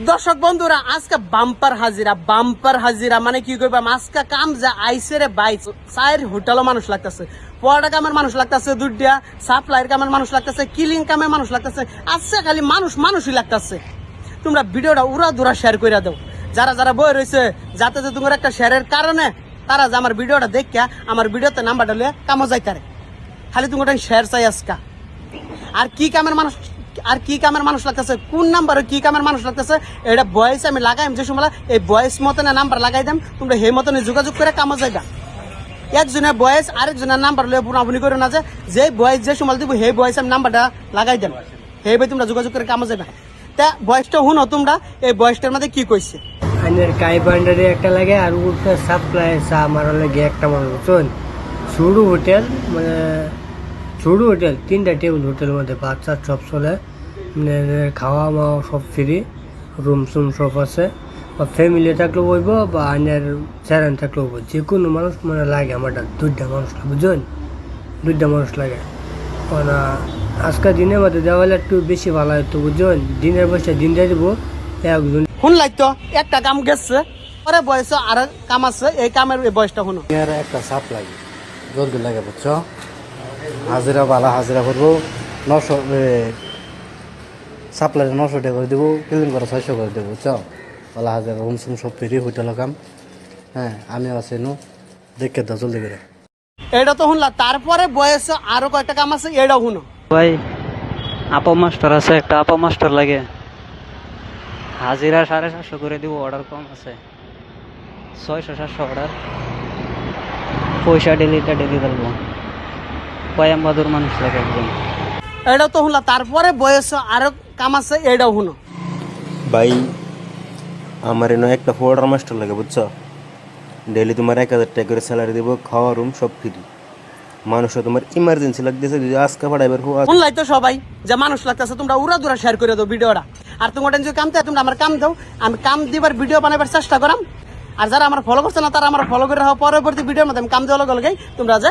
দর্শক বন্ধুরা আজকে বাম্পার হাজিরা মানে কি করবে আজকে কাম যা আইসে রে বাইস চায়ের হোটেলও মানুষ লাগতেছে, পড়া কামের মানুষ লাগতেছে, দুধিয়া সাপ্লাইয়ের কামের মানুষ লাগতেছে, কিলিং কামের মানুষ লাগতেছে, আজকে খালি মানুষই লাগতেছে। তোমরা ভিডিওটা উড়া দুরা শেয়ার করে দাও, যারা যারা বই রয়েছে, যাতে যে তোমার একটা শেয়ারের কারণে তারা যে আমার ভিডিওটা দেখিয়া আমার ভিডিওতে নাম্বারটা লিয়ে কামো যাইতারে। খালি তুমি ওটা শেয়ার চাই আজকা। আর কি কামের মানুষ লাগতেছে, কোন নাম্বারে কি কামের মানুষ লাগতেছে, এটা ভয়েস আমি লাগাইম যে সময় এই ভয়েস মতনে নাম্বার লাগাই দেম, তোমরা সেই মতনে যোগাযোগ করে কামো যাইবা। একজনের ভয়েস আরেকজনের নাম্বার লয়ে বুনাবুনি করে না, যে ভয়েস যে সময় দিব সেই ভয়েস আমি নাম্বারটা লাগাই দেম, সেই ভাই তোমরা যোগাযোগ করে কামো যাইবা। তা ভয়েসটা শুনো তোমরা, এই ভয়েসটার মধ্যে কি কইছে। কাই বান্ডারে একটা লাগে আর উঠে সাপ্লাই চা আমার লাগে একটা মানুষ বুঝছেন। ছোটো হোটেল মানে ছোটো হোটেল, 3টা টেবিল হোটেলের মধ্যে ভাত চাট সব চলে, মানে খাওয়া মাওয়া সব ফ্রি, রুম সুম সব আছে। বা ফ্যামিলি থাকলেও বইব বা আইনের চ্যারেন থাকলেও বই, যে কোনো মানুষ মানে লাগে আমারটা 2টা মানুষ লাগে বুঝছেন, 2টা মানুষ লাগে। কারণ আজকের দিনের মধ্যে দেওয়ালে একটু বেশি ভালো হতো বুঝছেন, দিনের বয়সে দিনটা দিব একজন শুন লাগতো একটা কাম গেছে পরে বয়স আর কাম আছে, এই কামের এই বয়সটা শুনো। একটা চাপ লাগে জলদি লাগে বুঝছো, হাজিরা ভালো হাজিরা করবো 900 সাপ্লাই 900 টাকা করে দেবো, ক্লিন করে 600 করে দেবো বুঝছো, ভালো হাজিরা রুম সুম সব ফ্রি হোটেল কাম। হ্যাঁ আমি আছি নো, দেখে দাও জলদি করে। এটা তো শুনলা, তারপরে বয়স আরো কয়েকটা কাম আছে, এটাও শুনো। ভাই আপা মাস্টার আছে, একটা আপা মাস্টার লাগে, হাজিরা 750 করে দিব, অর্ডার কম আছে 600-700 অর্ডার, পয়সা ডেলি করবো, পয়ামবাদুর মানুষ লাগে একজন। এটাও তো শুনলা, তারপরে বয়স আরো কাম আছে, এটাও শুনো। ভাই আমার এনে একটা অর্ডার মাস্টার লাগে বুঝছো, ডেলি তোমার 1000 টাকা করে স্যালারি দেবো, খাওয়া রুম সব ফ্রি। মানুষও তোমার ইমার্জেন্সি লাগতেছে, যদি আজকে পাঠাইবার শুনলাই তো সবাই যে মানুষ লাগতেছে, তোমরা উড়া দুরা শেয়ার করে দাও ভিডিওটা। আর তোমরা যদি কাম তোমরা আমার কাম দাও, আমি কাম দিবার ভিডিও বানাবার চেষ্টা করাম। আর যারা আমার ফলো করছে না তারা আমার ফলো করে রাখো, পরবর্তী ভিডিওর মধ্যে আমি কাম দেওয়া লগে তোমরা যে